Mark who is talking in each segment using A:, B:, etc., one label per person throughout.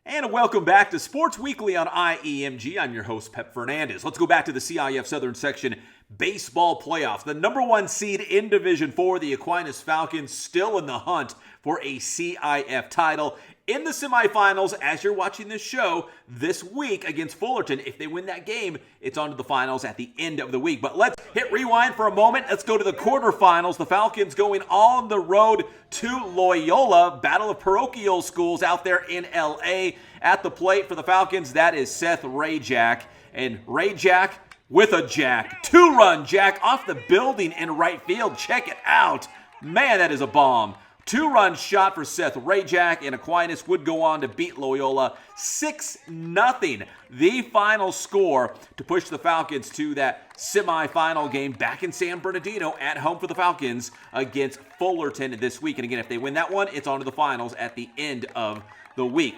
A: And welcome back to Sports Weekly on IEMG. I'm your host, Pep Fernandez. Let's go back to the CIF Southern Section baseball playoffs. The number one seed in Division 4, the Aquinas Falcons, still in the hunt for a CIF title. In the semifinals, as you're watching this show, this week against Fullerton, if they win that game, it's on to the finals at the end of the week. But let's hit rewind for a moment. Let's go to the quarterfinals. The Falcons going on the road to Loyola, battle of parochial schools out there in L.A. At the plate for the Falcons, that is Seth Rayjack. And Rayjack with a jack. Two-run jack off the building in right field. Check it out. Man, that is a bomb. Two-run shot for Seth Rayjack, and Aquinas would go on to beat Loyola 6-0. The final score to push the Falcons to that semifinal game back in San Bernardino at home for the Falcons against Fullerton this week. And again, if they win that one, it's on to the finals at the end of the week.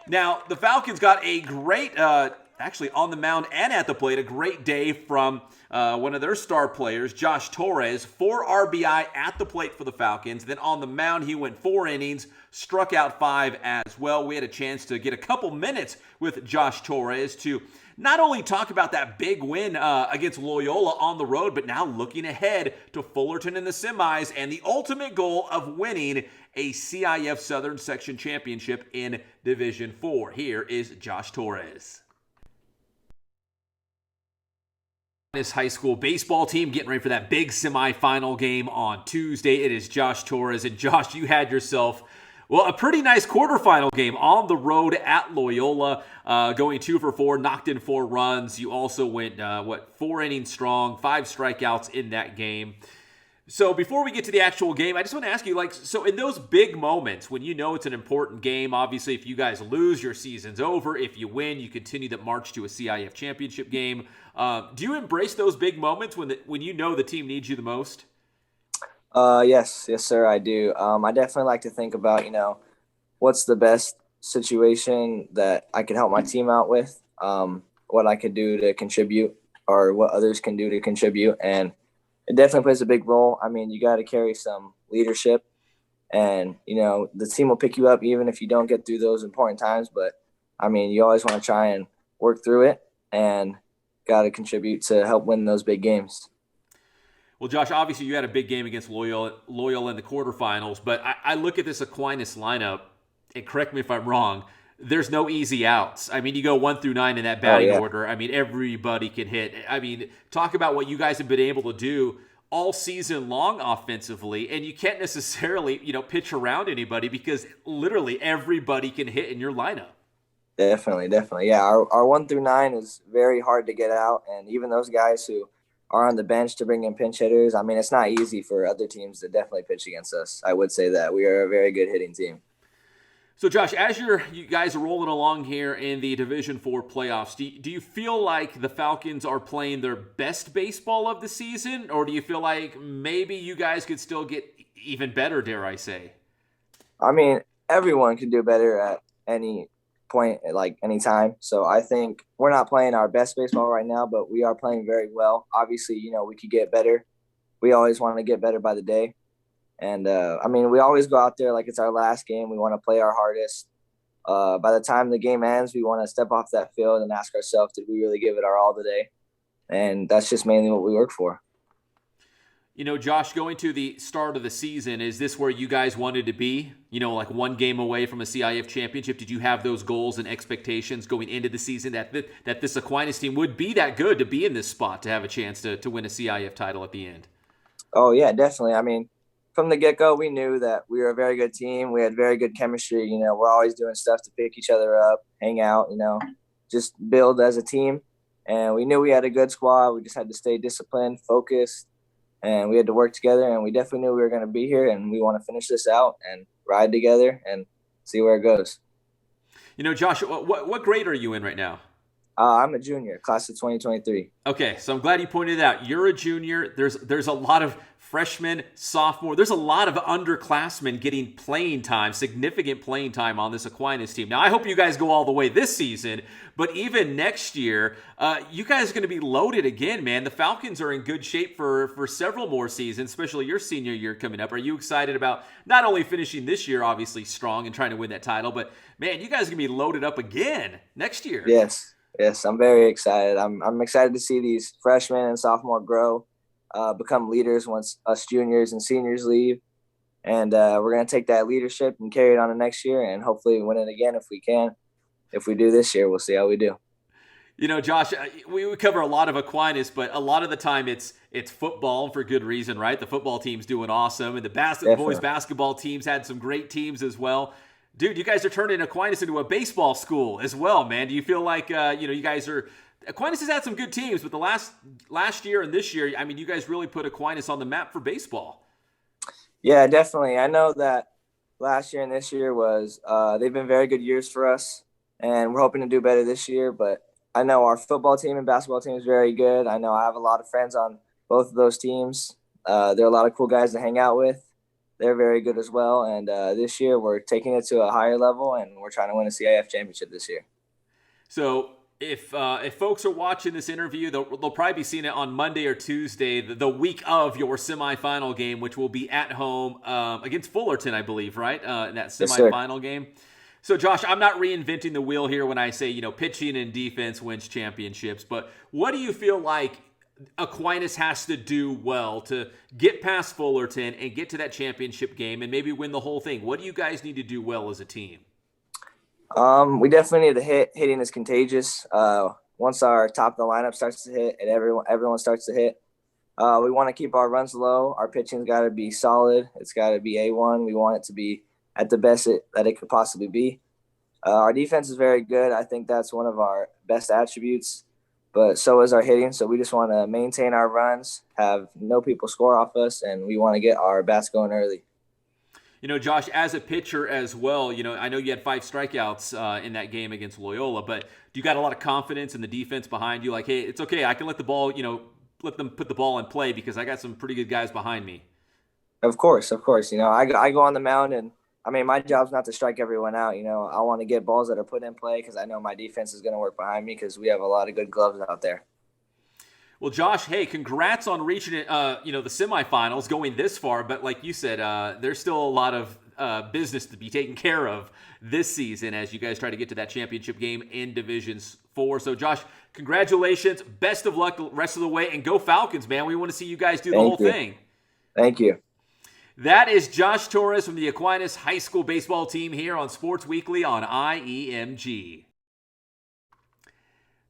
A: Now, the Falcons got a great, actually on the mound and at the plate, a great day from one of their star players, Josh Torres, 4 RBI at the plate for the Falcons. Then on the mound, he went 4 innings, struck out 5 as well. We had a chance to get a couple minutes with Josh Torres to not only talk about that big win against Loyola on the road, but now looking ahead to Fullerton in the semis and the ultimate goal of winning a CIF Southern Section Championship in Division 4. Here is Josh Torres. This high school baseball team getting ready for that big semifinal game on Tuesday. It is Josh Torres. And Josh, you had yourself, well, a pretty nice quarterfinal game on the road at Loyola, going 2 for 4, knocked in 4 runs. You also went, 4 innings strong, 5 strikeouts in that game. So before we get to the actual game, I just want to ask you, so in those big moments when you know it's an important game, obviously if you guys lose, your season's over. If you win, you continue the march to a CIF championship game. Do you embrace those big moments when you know the team needs you the most?
B: Yes, sir, I do. I definitely like to think about, what's the best situation that I can help my team out with, what I could do to contribute or what others can do to contribute. And it definitely plays a big role. I mean, you got to carry some leadership and, the team will pick you up even if you don't get through those important times. But, I mean, you always want to try and work through it and got to contribute to help win those big games.
A: Well, Josh, obviously you had a big game against Loyola in the quarterfinals, but I look at this Aquinas lineup, and correct me if I'm wrong, there's no easy outs. I mean, you go 1 through 9 in that batting order. I mean, everybody can hit. I mean, talk about what you guys have been able to do all season long offensively, and you can't necessarily, pitch around anybody because literally everybody can hit in your lineup.
B: Definitely. Yeah, our 1 through 9 is very hard to get out, and even those guys who are on the bench to bring in pinch hitters, I mean, it's not easy for other teams to definitely pitch against us. I would say that we are a very good hitting team.
A: So, Josh, as you guys are rolling along here in the Division 4 playoffs, do you feel like the Falcons are playing their best baseball of the season, or do you feel like maybe you guys could still get even better, dare I say?
B: I mean, everyone can do better at any point, like any time. So I think we're not playing our best baseball right now, but we are playing very well. Obviously, we could get better. We always want to get better by the day. And, I mean, we always go out there like it's our last game. We want to play our hardest. By the time the game ends, we want to step off that field and ask ourselves, did we really give it our all today? And that's just mainly what we work for.
A: Josh, going to the start of the season, is this where you guys wanted to be? Like 1 game away from a CIF championship? Did you have those goals and expectations going into the season that this Aquinas team would be that good to be in this spot to have a chance to win a CIF title at the end?
B: Oh, yeah, definitely. I mean, from the get-go, we knew that we were a very good team. We had very good chemistry. We're always doing stuff to pick each other up, hang out, just build as a team. And we knew we had a good squad. We just had to stay disciplined, focused, and we had to work together. And we definitely knew we were going to be here, and we want to finish this out and ride together and see where it goes.
A: Josh, what grade are you in right now?
B: I'm a junior, class of 2023.
A: Okay, so I'm glad you pointed it out. You're a junior. There's a lot of freshmen, sophomore. There's a lot of underclassmen getting playing time, significant playing time on this Aquinas team. Now, I hope you guys go all the way this season, but even next year, you guys are going to be loaded again, man. The Falcons are in good shape for several more seasons, especially your senior year coming up. Are you excited about not only finishing this year, obviously strong and trying to win that title, but man, you guys are going to be loaded up again next year?
B: Yes. Yes, I'm very excited. I'm excited to see these freshmen and sophomore grow, become leaders once us juniors and seniors leave. And we're going to take that leadership and carry it on to next year and hopefully win it again if we can. If we do this year, we'll see how we do.
A: You know, Josh, we cover a lot of Aquinas, but a lot of the time it's football, and for good reason, right? The football team's doing awesome, and the boys basketball teams had some great teams as well. Dude, you guys are turning Aquinas into a baseball school as well, man. Do you feel like you guys are? Aquinas has had some good teams, but the last year and this year, I mean, you guys really put Aquinas on the map for baseball.
B: Yeah, definitely. I know that last year and this year they've been very good years for us, and we're hoping to do better this year. But I know our football team and basketball team is very good. I know I have a lot of friends on both of those teams. There are a lot of cool guys to hang out with. They're very good as well. And this year we're taking it to a higher level, and we're trying to win a CIF championship this year.
A: So if folks are watching this interview, they'll probably be seeing it on Monday or Tuesday, the week of your semifinal game, which will be at home against Fullerton, I believe, right? In that semifinal game. So, Josh, I'm not reinventing the wheel here when I say, pitching and defense wins championships, but what do you feel like Aquinas has to do well to get past Fullerton and get to that championship game and maybe win the whole thing? What do you guys need to do well as a team?
B: We definitely need to hit. Hitting is contagious. Once our top of the lineup starts to hit and everyone starts to hit, we want to keep our runs low. Our pitching's got to be solid. It's got to be A1. We want it to be at the best that it could possibly be. Our defense is very good. I think that's one of our best attributes. But so is our hitting. So we just want to maintain our runs, have no people score off us, and we want to get our bats going early.
A: Josh, as a pitcher as well, I know you had 5 strikeouts in that game against Loyola, but do you got a lot of confidence in the defense behind you? Like, hey, it's okay. I can let the ball, let them put the ball in play because I got some pretty good guys behind me.
B: Of course. I go on the mound and, my job's not to strike everyone out. I want to get balls that are put in play because I know my defense is going to work behind me because we have a lot of good gloves out there.
A: Well, Josh, hey, congrats on reaching it, the semifinals, going this far. But like you said, there's still a lot of business to be taken care of this season as you guys try to get to that championship game in Division 4. So, Josh, congratulations. Best of luck the rest of the way. And go Falcons, man. We want to see you guys do the whole thing.
B: Thank you.
A: That is Josh Torres from the Aquinas High School baseball team here on Sports Weekly on IEMG.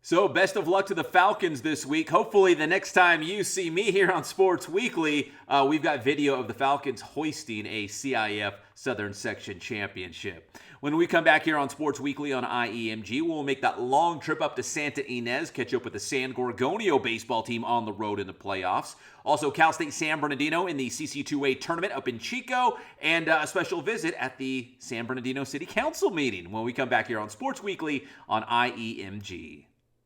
A: So best of luck to the Falcons this week. Hopefully the next time you see me here on Sports Weekly, we've got video of the Falcons hoisting a CIF Southern Section Championship. When we come back here on Sports Weekly on IEMG, we'll make that long trip up to Santa Ynez, catch up with the San Gorgonio baseball team on the road in the playoffs. Also, Cal State San Bernardino in the CC2A tournament up in Chico, and a special visit at the San Bernardino City Council meeting when we come back here on Sports Weekly on IEMG.